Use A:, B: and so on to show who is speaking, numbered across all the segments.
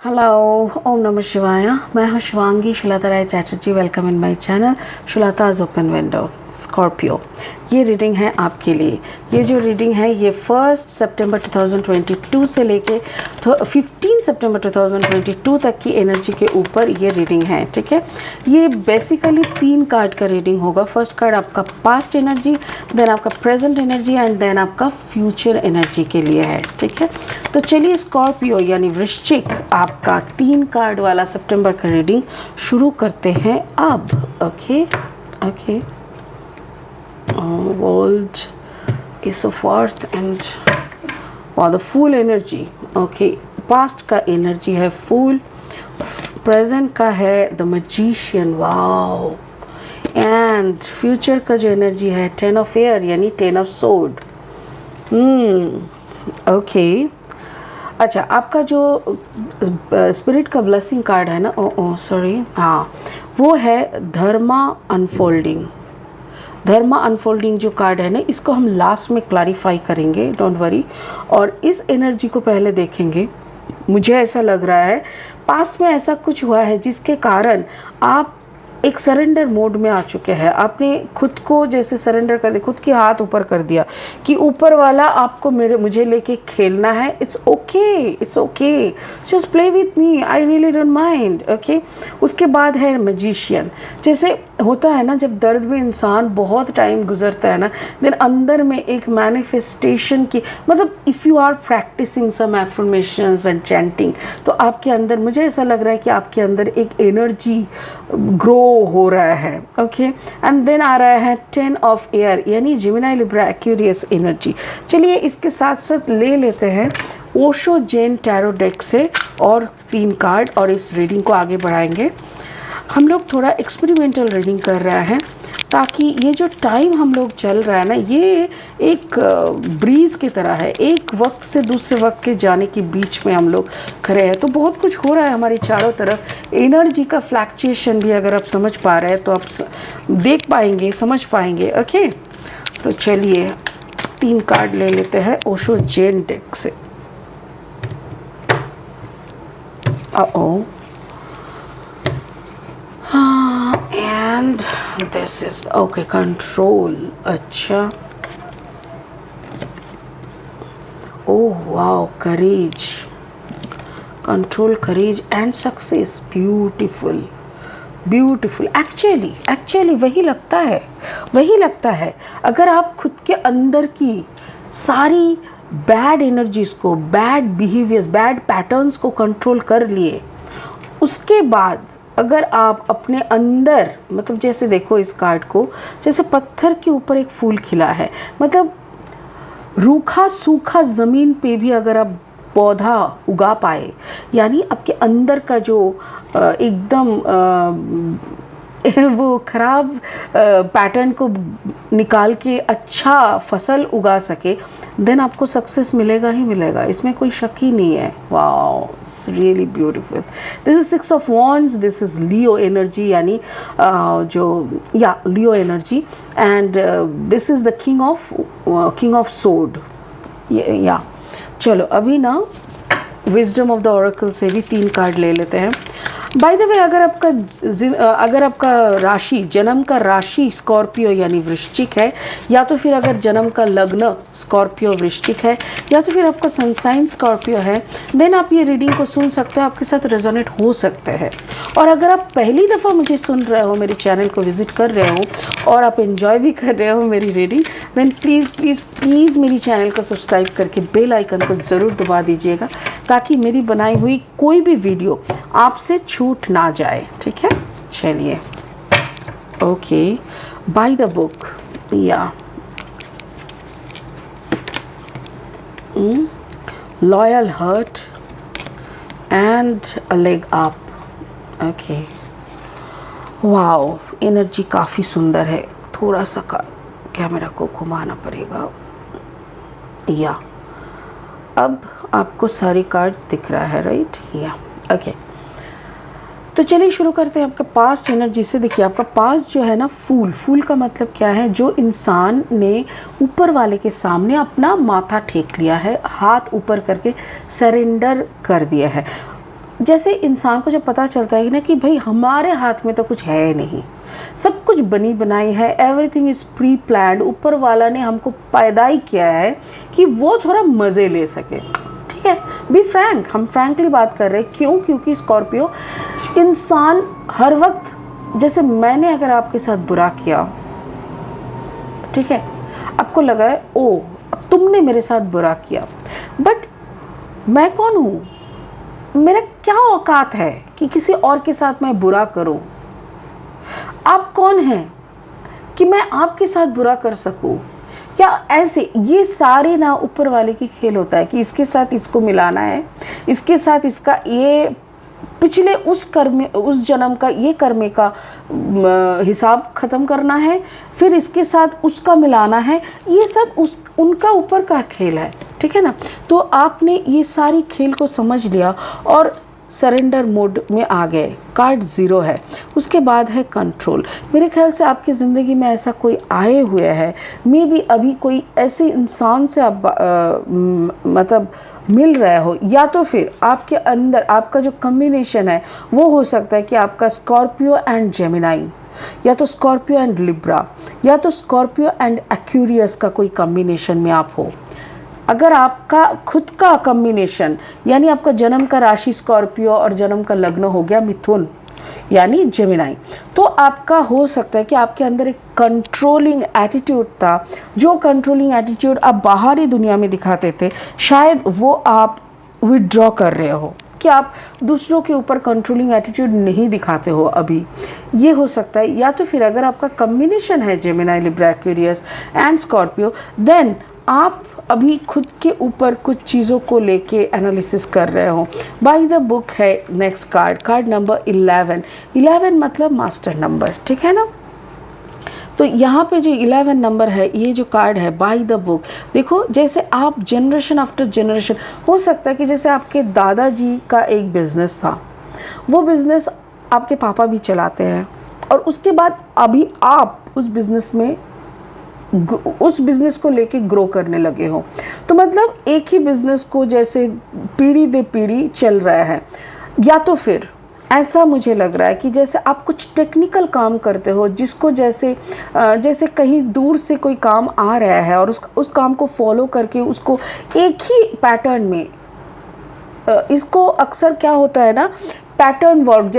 A: Hello, ओम नमः शिवाय। मैं हूँ Shivangi Shulta Rai Chatterjee. Welcome in my channel Shulta's open window. Scorpio, ये रीडिंग है आपके लिए। ये जो रीडिंग है ये 1 सितंबर 2022 से लेके 15 सितंबर 2022 तक की एनर्जी के ऊपर ये रीडिंग है। ठीक है, ये बेसिकली 3 कार्ड का रीडिंग होगा। फर्स्ट कार्ड आपका पास्ट एनर्जी, देन आपका प्रेजेंट एनर्जी एंड देन आपका फ्यूचर एनर्जी के लिए है। ठीक है, तो चलिए स्कॉर्पियो यानी वृश्चिक आपका 3 कार्ड वाला सितंबर का रीडिंग शुरू करते हैं अब। Okay world is of earth and wow, the full energy. Okay, past का energy है full, present का है the magician, wow, and future का जो energy है 10 of air यानी 10 of sword. Okay, अच्छा, आपका जो स्पिरिट का ब्लेसिंग कार्ड है ना, सॉरी, हाँ, वो है धर्मा अनफोल्डिंग। धर्मा अनफोल्डिंग जो कार्ड है ना, इसको हम लास्ट में क्लैरिफाई करेंगे, डोंट वरी। और इस एनर्जी को पहले देखेंगे। मुझे ऐसा लग रहा है पास्ट में ऐसा कुछ हुआ है जिसके कारण आप एक सरेंडर मोड में आ चुके हैं। आपने खुद को जैसे सरेंडर कर दिया, खुद के हाथ ऊपर कर दिया कि ऊपर वाला आपको मुझे लेके खेलना है। It's okay, just play with me, I really don't mind. Okay, उसके बाद है मैजिशियन। जैसे होता है ना, जब दर्द में इंसान बहुत टाइम गुजरता है ना, देन अंदर में एक मैनिफेस्टेशन की, मतलब if you are practising some affirmations and chanting, तो आपके अंदर, मुझे ऐसा लग रहा है कि आपके अंदर एक एनर्जी ग्रो हो रहा है। ओके, एंड देन आ रहा है 10 ऑफ एयर यानी जेमिनी लिब्रा एक्वेरियस एनर्जी। चलिए इसके साथ साथ ले लेते हैं ओशो जैन टैरो डेक से और 3 कार्ड, और इस रीडिंग को आगे बढ़ाएंगे। हम लोग थोड़ा एक्सपेरिमेंटल रीडिंग कर रहे हैं ताकि ये जो टाइम हम लोग चल रहा है ना, ये एक ब्रीज की तरह है। एक वक्त से दूसरे वक्त के जाने के बीच में हम लोग खड़े हैं, तो बहुत कुछ हो रहा है हमारी चारों तरफ। एनर्जी का फ्लैक्चुएशन भी अगर आप समझ पा रहे हैं तो आप देख पाएंगे, समझ पाएंगे। ओके, तो चलिए 3 कार्ड ले लेते हैं ओशो जैन डेक से। And this is okay, control. अच्छा, oh wow, courage, control, courage and success. Beautiful. Actually वही लगता है अगर आप खुद के अंदर की सारी बैड एनर्जीज को, बैड बिहेवियर्स, बैड पैटर्न्स को कंट्रोल कर लिए, उसके बाद अगर आप अपने अंदर, मतलब जैसे देखो इस कार्ड को, जैसे पत्थर के ऊपर एक फूल खिला है, मतलब रूखा सूखा ज़मीन पे भी अगर आप पौधा उगा पाए, यानी आपके अंदर का जो एकदम वो खराब पैटर्न को निकाल के अच्छा फसल उगा सके, देन आपको सक्सेस मिलेगा ही मिलेगा, इसमें कोई शक ही नहीं है। Wow, it's really beautiful. This is 6 of wands, this is Leo energy, यानी Leo energy, and this is the king of sword. चलो अभी ना विजडम ऑफ द ऑरेकल से भी 3 कार्ड ले लेते हैं। बाय द वे, अगर आपका राशि, जन्म का राशि स्कॉर्पियो यानी वृश्चिक है, या तो फिर अगर जन्म का लग्न स्कॉर्पियो वृश्चिक है, या तो फिर आपका सन साइन स्कॉर्पियो है, देन आप ये रीडिंग को सुन सकते हो, आपके साथ रेजोनेट हो सकते हैं। और अगर आप पहली दफ़ा मुझे सुन रहे हो, मेरे चैनल को विजिट कर रहे हो और आप एंजॉय भी कर रहे हो मेरी रीडिंग, देन प्लीज़ मेरी चैनल को सब्सक्राइब करके बेल आइकन को ज़रूर दबा दीजिएगा, ताकि मेरी बनाई हुई कोई भी वीडियो आपसे छूट ना जाए। ठीक है, चलिए। ओके, बाय द बुक, या loyal heart and a leg up. Okay, wow, energy काफ़ी सुंदर है। थोड़ा सा कैमरा को घुमाना पड़ेगा। या अब आपको सारे कार्ड्स दिख रहा है, राइट? या ओके, तो चलिए शुरू करते हैं आपका पास्ट एनर्जी से। देखिए आपका पास्ट जो है ना, फूल का मतलब क्या है? जो इंसान ने ऊपर वाले के सामने अपना माथा टेक लिया है, हाथ ऊपर करके सरेंडर कर दिया है। जैसे इंसान को जब पता चलता है ना कि भाई हमारे हाथ में तो कुछ है नहीं, सब कुछ बनी बनाई है, एवरीथिंग इज़ प्री प्लान्ड, ऊपर वाला ने हमको पैदा ही किया है कि वो थोड़ा मज़े ले सके। ठीक है, बी फ्रैंक, हम फ्रैंकली बात कर रहे हैं। क्यों? क्योंकि स्कॉर्पियो इंसान हर वक्त, जैसे मैंने अगर आपके साथ बुरा किया, ठीक है, आपको लगा है ओ अब तुमने मेरे साथ बुरा किया, बट मैं कौन हूँ, मेरा क्या औकात है कि किसी और के साथ मैं बुरा करूं? आप कौन हैं कि मैं आपके साथ बुरा कर सकूं? या ऐसे ये सारे ना ऊपर वाले की खेल होता है कि इसके साथ इसको मिलाना है, इसके साथ इसका ये पिछले उस जन्म का ये कर्मे का हिसाब ख़त्म करना है, फिर इसके साथ उसका मिलाना है, ये सब उनका ऊपर का खेल है। ठीक है ना? तो आपने ये सारी खेल को समझ लिया और सरेंडर मोड में आ गए। कार्ड 0 है, उसके बाद है कंट्रोल। मेरे ख्याल से आपकी ज़िंदगी में ऐसा कोई आए हुए है, मे बी अभी कोई ऐसे इंसान से आप मतलब मिल रहे हो, या तो फिर आपके अंदर आपका जो कम्बिनेशन है वो हो सकता है कि आपका स्कॉर्पियो एंड जेमिनाई, या तो स्कॉर्पियो एंड लिब्रा, या तो स्कॉर्पियो एंड एक्यूरियस का कोई कम्बिनेशन में आप हो। अगर आपका खुद का कम्बिनेशन यानी आपका जन्म का राशि स्कॉर्पियो और जन्म का लग्न हो गया मिथुन यानी जेमिनाई, तो आपका हो सकता है कि आपके अंदर एक कंट्रोलिंग एटीट्यूड था। जो कंट्रोलिंग एटीट्यूड आप बाहरी दुनिया में दिखाते थे, शायद वो आप विड्रॉ कर रहे हो, कि आप दूसरों के ऊपर कंट्रोलिंग एटीट्यूड नहीं दिखाते हो अभी। ये हो सकता है। या तो फिर अगर आपका कम्बिनेशन है Gemini, Libra, Aquarius and Scorpio, then आप अभी खुद के ऊपर कुछ चीज़ों को लेके एनालिसिस कर रहे हो। बाय द बुक है नेक्स्ट कार्ड, कार्ड नंबर 11। 11 मतलब मास्टर नंबर, ठीक है ना? तो यहाँ पे जो 11 नंबर है, ये जो कार्ड है बाय द बुक, देखो जैसे आप जनरेशन आफ्टर जनरेशन, हो सकता है कि जैसे आपके दादाजी का एक बिज़नेस था, वो बिज़नेस आपके पापा भी चलाते हैं, और उसके बाद अभी आप उस बिज़नेस को लेके ग्रो करने लगे हो। तो मतलब एक ही बिज़नेस को जैसे पीढ़ी दर पीढ़ी चल रहा है। या तो फिर ऐसा मुझे लग रहा है कि जैसे आप कुछ टेक्निकल काम करते हो, जिसको जैसे कहीं दूर से कोई काम आ रहा है और उस काम को फॉलो करके उसको एक ही पैटर्न में, इसको अक्सर क्या होता है ना, पैटर्न वर्क,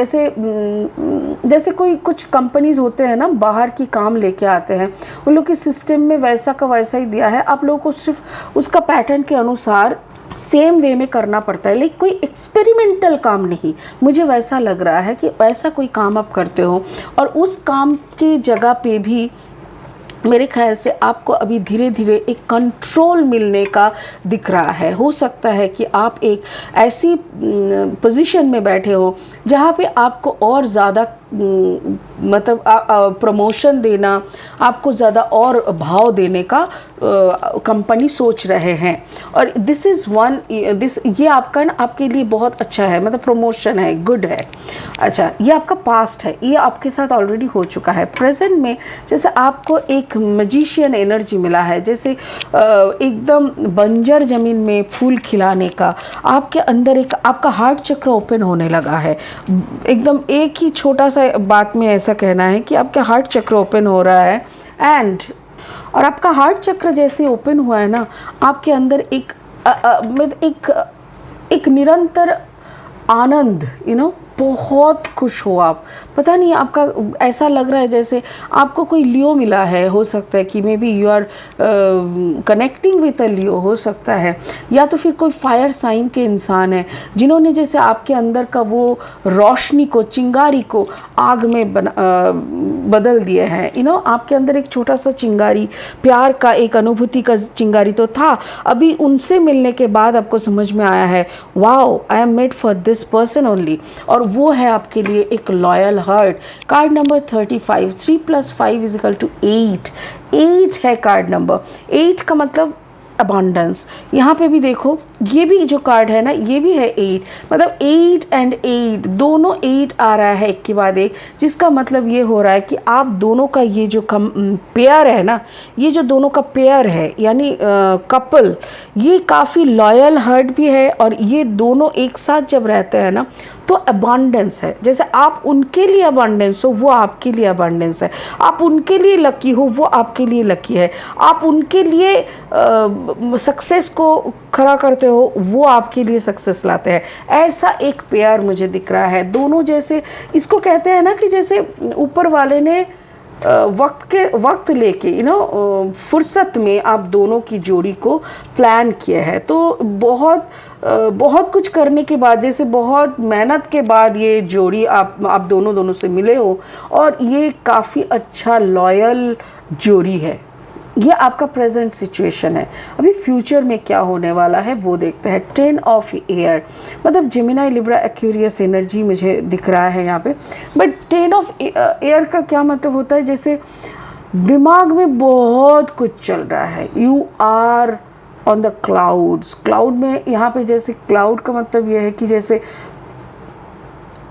A: जैसे कोई कुछ कंपनीज होते हैं ना, बाहर की काम लेके आते हैं, उन लोग के सिस्टम में वैसा का वैसा ही दिया है, आप लोगों को सिर्फ उसका पैटर्न के अनुसार सेम वे में करना पड़ता है, लेकिन कोई एक्सपेरिमेंटल काम नहीं। मुझे वैसा लग रहा है कि ऐसा कोई काम आप करते हो, और उस काम की जगह पे भी मेरे ख्याल से आपको अभी धीरे धीरे एक कंट्रोल मिलने का दिख रहा है। हो सकता है कि आप एक ऐसी पोजीशन में बैठे हो जहाँ पे आपको और ज़्यादा मतलब प्रमोशन देना, आपको ज़्यादा और भाव देने का कंपनी सोच रहे हैं, और ये आपका ना आपके लिए बहुत अच्छा है, मतलब प्रमोशन है, गुड है। अच्छा, ये आपका पास्ट है, ये आपके साथ ऑलरेडी हो चुका है। प्रेजेंट में जैसे आपको एक मैजिशियन एनर्जी मिला है, जैसे एकदम बंजर ज़मीन में फूल खिलाने का, आपके अंदर एक आपका हार्ट चक्र ओपन होने लगा है। एकदम एक ही छोटा सा बात में ऐसा कहना है कि आपका हार्ट चक्र ओपन हो रहा है, और आपका हार्ट चक्र जैसे ओपन हुआ है ना, आपके अंदर एक निरंतर आनंद, बहुत खुश हो आप। पता नहीं, आपका ऐसा लग रहा है जैसे आपको कोई लियो मिला है। हो सकता है कि maybe you are connecting with a Leo, हो सकता है। या तो फिर कोई फायर साइन के इंसान है जिन्होंने जैसे आपके अंदर का वो रोशनी को, चिंगारी को आग में बदल दिए हैं। आपके अंदर एक छोटा सा चिंगारी, प्यार का एक अनुभूति का चिंगारी तो था, अभी उनसे मिलने के बाद आपको समझ में आया है, wow, I am made for this person only, और वो है आपके लिए एक लॉयल हार्ट। कार्ड नंबर 35, 3 + 5 = 8 है कार्ड नंबर। 8 का मतलब अबांडेंस। यहाँ पे भी देखो ये भी जो कार्ड है ना, ये भी है 8, मतलब 8 एंड 8 दोनों 8 आ रहा है एक के बाद एक, जिसका मतलब ये हो रहा है कि आप दोनों का ये जो पेयर है ना, ये जो दोनों का पेयर है यानी कपल, ये काफ़ी लॉयल हर्ट भी है, और ये दोनों एक साथ जब रहते हैं ना तो अबांडेंस है। जैसे आप उनके लिए अबांडेंस हो, वो आपके लिए अबांडेंस है। आप उनके लिए लकी हो, वो आपके लिए लकी है। आप उनके लिए सक्सेस को खड़ा करते हो, वो आपके लिए सक्सेस लाते हैं। ऐसा एक पेयर मुझे दिख रहा है। दोनों जैसे, इसको कहते हैं ना कि जैसे ऊपर वाले ने वक्त लेके फुर्सत में आप दोनों की जोड़ी को प्लान किया है। तो बहुत कुछ करने के बाद, जैसे बहुत मेहनत के बाद ये जोड़ी आप दोनों से मिले हो, और ये काफ़ी अच्छा लॉयल जोड़ी है। ये आपका प्रेजेंट सिचुएशन है। अभी फ्यूचर में क्या होने वाला है वो देखते हैं। 10 ऑफ एयर, मतलब जेमिनी, लिब्रा, एक्वेरियस एनर्जी मुझे दिख रहा है यहाँ पे। बट 10 ऑफ एयर का क्या मतलब होता है, जैसे दिमाग में बहुत कुछ चल रहा है। You are on the clouds. Cloud में यहाँ पे, जैसे क्लाउड का मतलब ये है कि जैसे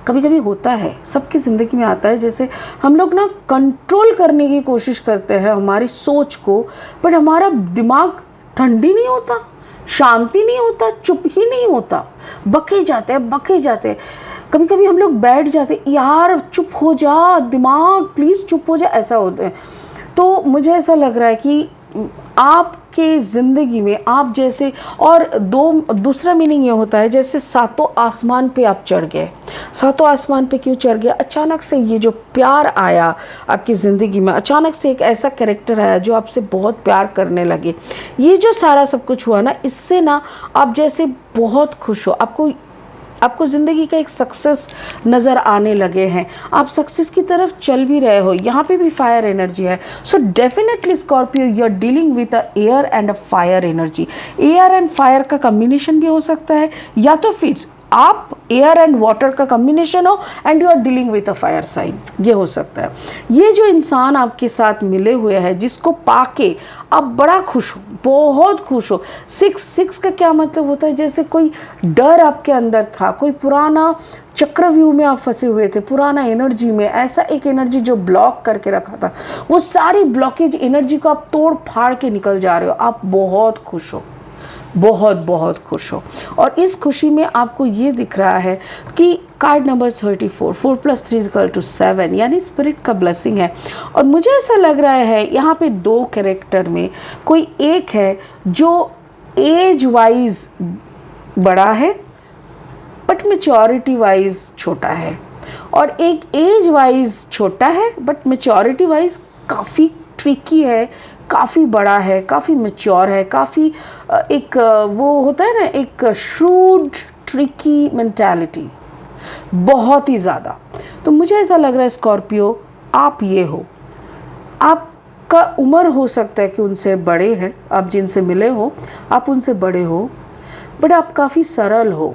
A: कभी कभी होता है, सबकी ज़िंदगी में आता है, जैसे हम लोग ना कंट्रोल करने की कोशिश करते हैं हमारी सोच को, बट हमारा दिमाग ठंडी नहीं होता, शांति नहीं होता, चुप ही नहीं होता, बके जाते हैं। कभी कभी हम लोग बैठ जाते, यार चुप हो जा दिमाग, प्लीज़ चुप हो जा, ऐसा होता है। तो मुझे ऐसा लग रहा है कि आपके ज़िंदगी में आप जैसे, और दूसरा मीनिंग ये होता है जैसे सातों आसमान पे आप चढ़ गए। सातों आसमान पे क्यों चढ़ गया? अचानक से ये जो प्यार आया आपकी ज़िंदगी में, अचानक से एक ऐसा कैरेक्टर आया जो आपसे बहुत प्यार करने लगे। ये जो सारा सब कुछ हुआ ना, इससे ना आप जैसे बहुत खुश हो, आपको ज़िंदगी का एक सक्सेस नज़र आने लगे हैं, आप सक्सेस की तरफ चल भी रहे हो। यहाँ पे भी फायर एनर्जी है। So definitely Scorpio, you are dealing with a air and a fire energy. Air and fire का कम्बिनेशन भी हो सकता है, या तो फिर आप एयर एंड वाटर का कम्बिनेशन हो and you are dealing with a fire sign, ये हो सकता है। ये जो इंसान आपके साथ मिले हुए हैं, जिसको पाके आप बड़ा खुश हो, बहुत खुश हो। 6 का क्या मतलब होता है, जैसे कोई डर आपके अंदर था, कोई पुराना चक्रव्यूह में आप फंसे हुए थे, पुराना एनर्जी में, ऐसा एक एनर्जी जो ब्लॉक करके रखा था, वो सारी ब्लॉकेज एनर्जी को आप तोड़ फाड़ के निकल जा रहे हो। आप बहुत खुश हो, बहुत खुश हो। और इस खुशी में आपको ये दिख रहा है कि कार्ड नंबर 34, 4 + 3 = 7, यानी स्पिरिट का ब्लेसिंग है। और मुझे ऐसा लग रहा है यहाँ पे 2 कैरेक्टर में कोई एक है जो एज वाइज बड़ा है बट मैच्योरिटी वाइज छोटा है, और एक एज वाइज छोटा है बट मैच्योरिटी वाइज काफ़ी ट्रिकी है, काफ़ी बड़ा है, काफ़ी मैच्योर है, काफ़ी एक वो होता है ना, एक श्रूड ट्रिकी मेंटालिटी, बहुत ही ज़्यादा। तो मुझे ऐसा लग रहा है स्कॉर्पियो, आप ये हो, आपका उम्र हो सकता है कि उनसे बड़े हैं, आप जिनसे मिले हो आप उनसे बड़े हो, बट आप काफ़ी सरल हो,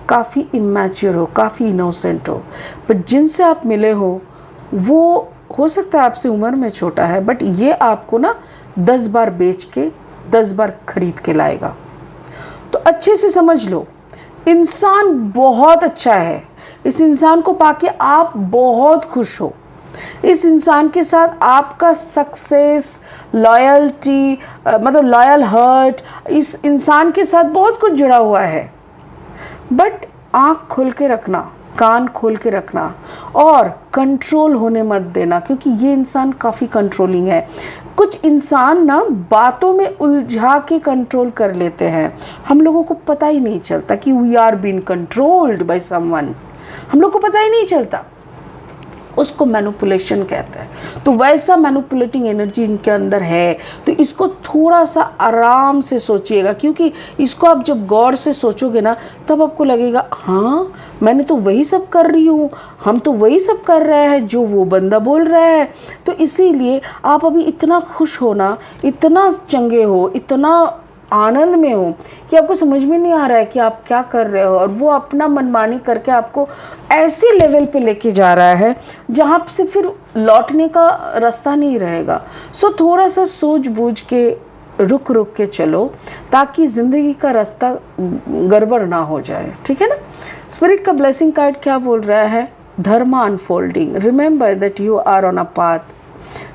A: काफ़ी इमैच्योर हो, काफ़ी इनोसेंट हो। बट जिनसे आप मिले वो हो सकता है आपसे उम्र में छोटा है, बट ये आपको ना 10 बार बेच के 10 बार खरीद के लाएगा। तो अच्छे से समझ लो, इंसान बहुत अच्छा है, इस इंसान को पाके आप बहुत खुश हो। इस इंसान के साथ आपका सक्सेस, लॉयल्टी, मतलब लॉयल हर्ट, इस इंसान के साथ बहुत कुछ जुड़ा हुआ है। बट आँख खोल के रखना, कान खोल के रखना, और कंट्रोल होने मत देना, क्योंकि ये इंसान काफ़ी कंट्रोलिंग है। कुछ इंसान ना बातों में उलझा के कंट्रोल कर लेते हैं, हम लोगों को पता ही नहीं चलता कि we are being controlled by someone, हम लोग को पता ही नहीं चलता, उसको मैनिपुलेशन कहते हैं। तो वैसा मैनिपुलेटिंग एनर्जी इनके अंदर है। तो इसको थोड़ा सा आराम से सोचिएगा, क्योंकि इसको आप जब गौर से सोचोगे ना, तब आपको लगेगा हाँ मैंने तो वही सब कर रही हूँ, हम तो वही सब कर रहे हैं जो वो बंदा बोल रहा है। तो इसीलिए आप अभी इतना खुश हो ना, इतना चंगे हो, इतना आनंद में हो कि आपको समझ में नहीं आ रहा है कि आप क्या कर रहे हो, और वो अपना मनमानी करके आपको ऐसे लेवल पे लेके जा रहा है जहाँ से फिर लौटने का रास्ता नहीं रहेगा। सो थोड़ा सा सूझ बूझ के रुक रुक के चलो ताकि ज़िंदगी का रास्ता गड़बड़ ना हो जाए, ठीक है ना। स्पिरिट का ब्लेसिंग कार्ड क्या बोल रहा है? Dharma unfolding, remember that you are on a path,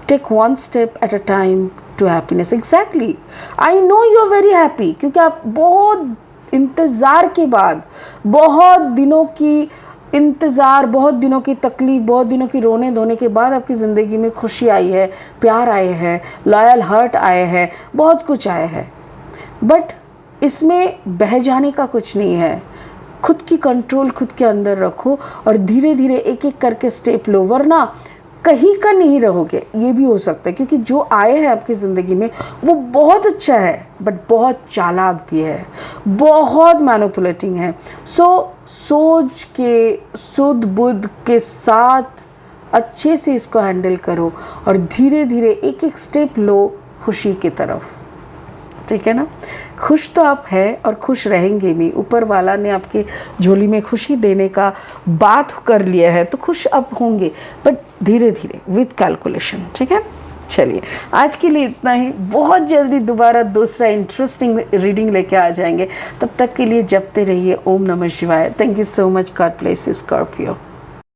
A: take one step at a time to happiness. Exactly, I know you are very happy, क्योंकि आप बहुत इंतज़ार के बाद, बहुत दिनों की इंतज़ार, बहुत दिनों की तकलीफ़, बहुत दिनों की रोने धोने के बाद आपकी ज़िंदगी में खुशी आई है, प्यार आए हैं, लॉयल हार्ट आए हैं, बहुत कुछ आए हैं। बट इसमें बह जाने का कुछ नहीं है। खुद की कंट्रोल खुद के अंदर रखो और धीरे धीरे एक एक करके स्टेप लो, वरना कहीं का नहीं रहोगे। ये भी हो सकता है, क्योंकि जो आए हैं आपकी ज़िंदगी में वो बहुत अच्छा है, बट बहुत चालाक भी है, बहुत मैनिपुलेटिंग है। सोच के, सुध बुध के साथ अच्छे से इसको हैंडल करो और धीरे धीरे एक एक स्टेप लो खुशी की तरफ, ठीक है ना। खुश तो आप हैं और खुश रहेंगे भी। ऊपर वाला ने आपके झोली में खुशी देने का बात कर लिया है, तो खुश आप होंगे, बट धीरे धीरे विद कैलकुलेशन, ठीक है। चलिए, आज के लिए इतना ही। बहुत जल्दी दोबारा दूसरा इंटरेस्टिंग रीडिंग लेके आ जाएंगे। तब तक के लिए जपते रहिए ओम नमः शिवाय। Thank you so much. God bless you Scorpio.